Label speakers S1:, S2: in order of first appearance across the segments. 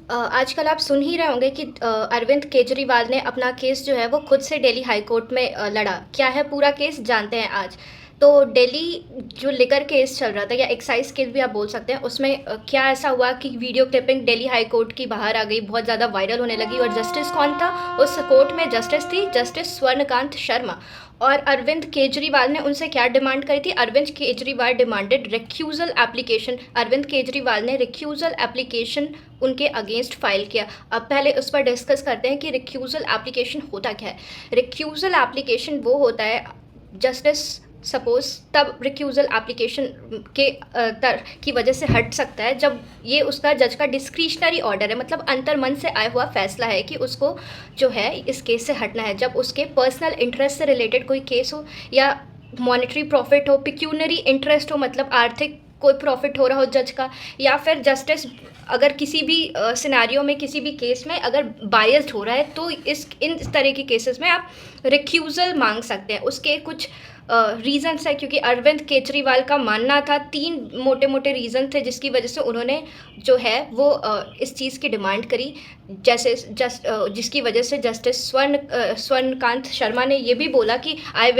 S1: आजकल आप सुन ही रहे होंगे कि अरविंद केजरीवाल ने अपना केस जो है वो खुद से दिल्ली हाई कोर्ट में लड़ा। क्या है पूरा केस जानते हैं आज। तो दिल्ली जो लिकर केस चल रहा था या एक्साइज केस भी आप बोल सकते हैं, उसमें क्या ऐसा हुआ कि video clipping Delhi high court की बाहर आ गई, बहुत ज़्यादा वायरल होने लगी। और जस्टिस कौन था उस कोर्ट में? जस्टिस थी जस्टिस स्वर्णकांत शर्मा। और अरविंद केजरीवाल ने उनसे क्या डिमांड करी थी? Arvind Kejriwal demanded recusal application. Arvind Kejriwal ने रिक्यूजल एप्लीकेशन उनके अगेंस्ट फाइल किया। अब पहले उस पर डिस्कस करते हैं कि रिक्यूजल एप्लीकेशन होता क्या है। रिक्यूजल एप्लीकेशन वो होता है, जस्टिस सपोज तब रिक्यूजल एप्लीकेशन की वजह से हट सकता है जब ये उसका जज का डिस्क्रिशनरी ऑर्डर है, मतलब अंतर मन से आया हुआ फैसला है कि उसको जो है इस केस से हटना है। जब उसके पर्सनल इंटरेस्ट से रिलेटेड कोई केस हो या मॉनेटरी प्रॉफिट हो, पिक्यूनरी इंटरेस्ट हो, मतलब आर्थिक कोई प्रॉफिट हो रहा हो जज का, या फिर जस्टिस अगर किसी भी सिनेरियो में किसी भी केस में अगर बायस्ड हो रहा है, तो इन तरह के केसेस में आप रिक्यूज़ल मांग सकते हैं। उसके कुछ रीज़न्स है, क्योंकि अरविंद केजरीवाल का मानना था 3 मोटे मोटे रीज़न थे जिसकी वजह से उन्होंने जो है वो इस चीज़ की डिमांड करी। जैसे जिसकी वजह से जस्टिस स्वर्णकांत शर्मा ने ये भी बोला कि आई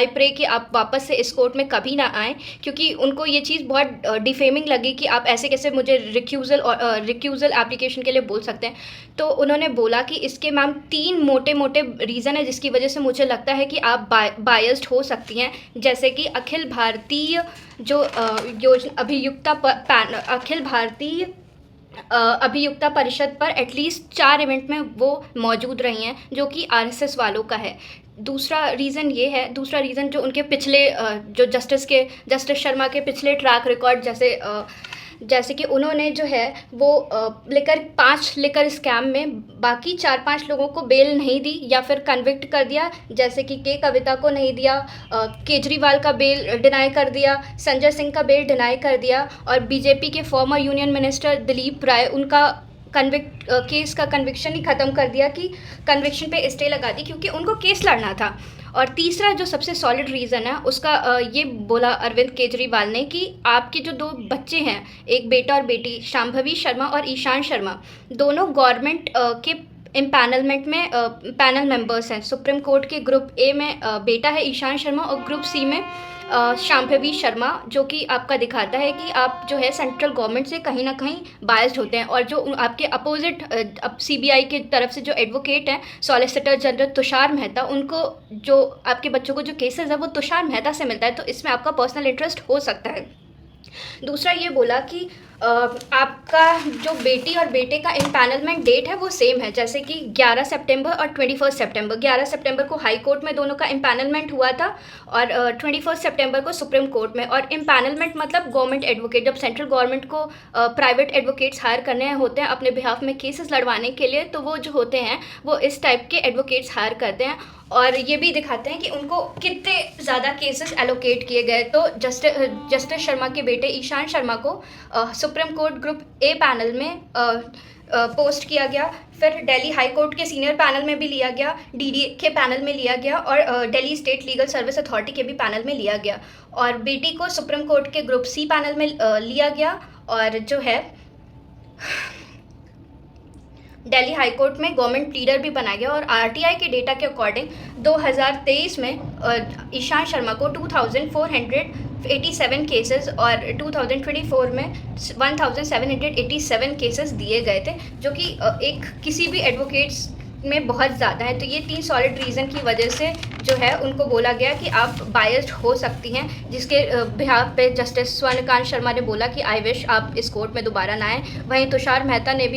S1: प्रे कि आप वापस से इस कोर्ट में कभी ना आएँ, क्योंकि उनको ये चीज़ बहुत डिफेमिंग लगी कि आप ऐसे कैसे मुझे रिक्यूज़ल एप्लीकेशन के लिए बोल सकते हैं। तो उन्होंने बोला कि इसके मैम 3 मोटे मोटे रीज़न है जिसकी वजह से मुझे लगता है कि आप बायस्ड हो सकती हैं। जैसे कि अखिल भारतीय जो अखिल भारतीय अभियुक्ता परिषद पर एटलीस्ट 4 इवेंट में वो मौजूद रही हैं, जो कि आरएसएस वालों का है। दूसरा रीज़न जो उनके पिछले जो जस्टिस शर्मा के पिछले ट्रैक रिकॉर्ड, जैसे कि उन्होंने जो है वो 5 लिकर स्कैम में बाकी 4-5 लोगों को बेल नहीं दी या फिर कन्विक्ट कर दिया। जैसे कि के कविता को नहीं दिया, केजरीवाल का बेल डिनाई कर दिया, संजय सिंह का बेल डिनाई कर दिया, और बीजेपी के फॉर्मर यूनियन मिनिस्टर दिलीप राय उनका केस का कन्विक्शन ही ख़त्म कर दिया, कि कन्विक्शन पे स्टे लगा दी क्योंकि उनको केस लड़ना था। और तीसरा जो सबसे सॉलिड रीज़न है उसका ये बोला अरविंद केजरीवाल ने कि आपके जो 2 बच्चे हैं, एक बेटा और बेटी, शांभवी शर्मा और ईशान शर्मा, दोनों गवर्नमेंट के इम्पैनलमेंट में पैनल मेंबर्स हैं। सुप्रीम कोर्ट के ग्रुप ए में बेटा है ईशान शर्मा और ग्रुप सी में शांभवी शर्मा, जो कि आपका दिखाता है कि आप जो है सेंट्रल गवर्नमेंट से कहीं ना कहीं बायस्ड होते हैं। और जो आपके अपोजिट अब सीबीआई की तरफ से जो एडवोकेट हैं, सॉलिसिटर जनरल तुषार मेहता, उनको जो आपके बच्चों को जो केसेस है वो तुषार मेहता से मिलता है, तो इसमें आपका पर्सनल इंटरेस्ट हो सकता है। दूसरा ये बोला कि आपका जो बेटी और बेटे का इम्पैनलमेंट डेट है वो सेम है, जैसे कि 11 सितंबर और 21 सितंबर। 11 सितंबर को हाई कोर्ट में दोनों का इम्पैनलमेंट हुआ था और 21 सितंबर को सुप्रीम कोर्ट में। और इम्पैनलमेंट मतलब गवर्नमेंट एडवोकेट, जब सेंट्रल गवर्नमेंट को प्राइवेट एडवोकेट्स हायर करने होते हैं अपने बिहाफ में केसेस लड़वाने के लिए, तो वो जो होते हैं वो इस टाइप के एडवोकेट्स हायर करते हैं। और ये भी दिखाते हैं कि उनको कितने ज़्यादा केसेस एलोकेट किए गए। तो जस्टिस शर्मा के बेटे ईशान शर्मा को supreme court group A panel में पोस्ट किया गया, फिर दिल्ली हाई कोर्ट के सीनियर पैनल में भी लिया गया, डीडी के पैनल में लिया गया, और Delhi state legal service authority के भी पैनल में लिया गया। और बेटी को सुप्रीम कोर्ट के ग्रुप सी पैनल में लिया गया, और जो है दिल्ली हाई कोर्ट में गवर्नमेंट प्लीडर भी बनाया गया। और आरटीआई के डेटा के अकॉर्डिंग 2023 में ईशान शर्मा को 2487 केसेस और 2024 में 1787 केसेस दिए गए थे, जो कि एक किसी भी एडवोकेट्स में बहुत ज़्यादा है। तो ये 3 सॉलिड रीज़न की वजह से जो है उनको बोला गया कि आप बायस्ड हो सकती हैं, जिसके बिहाफ पे जस्टिस स्वर्णकांत शर्मा ने बोला कि आई विश आप इस कोर्ट में दोबारा ना आएँ। वहीं तुषार मेहता ने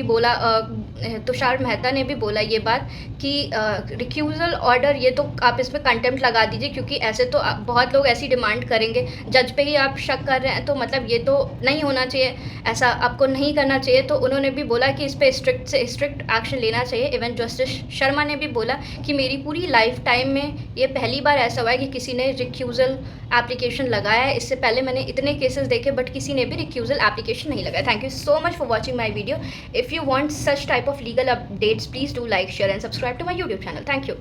S1: भी बोला ये बात कि रिक्यूज़ल ऑर्डर, ये तो आप इसमें कंटेम्प्ट लगा दीजिए, क्योंकि ऐसे तो बहुत लोग ऐसी डिमांड करेंगे, जज पे ही आप शक कर रहे हैं, तो मतलब ये तो नहीं होना चाहिए, ऐसा आपको नहीं करना चाहिए। तो उन्होंने भी बोला कि इस पर स्ट्रिक्ट से स्ट्रिक्ट एक्शन लेना चाहिए। इवन जस्टिस शर्मा ने भी बोला कि मेरी पूरी लाइफ टाइम में ये पहली बार ऐसा हुआ है कि किसी ने रिक्यूज़ल एप्लीकेशन लगाया है। इससे पहले मैंने इतने केसेस देखे बट किसी ने भी रिक्यूज़ल एप्लीकेशन नहीं लगाया। Thank you so much for watching my video. If you want such type of legal updates, please do like, share and subscribe to my YouTube channel. Thank you.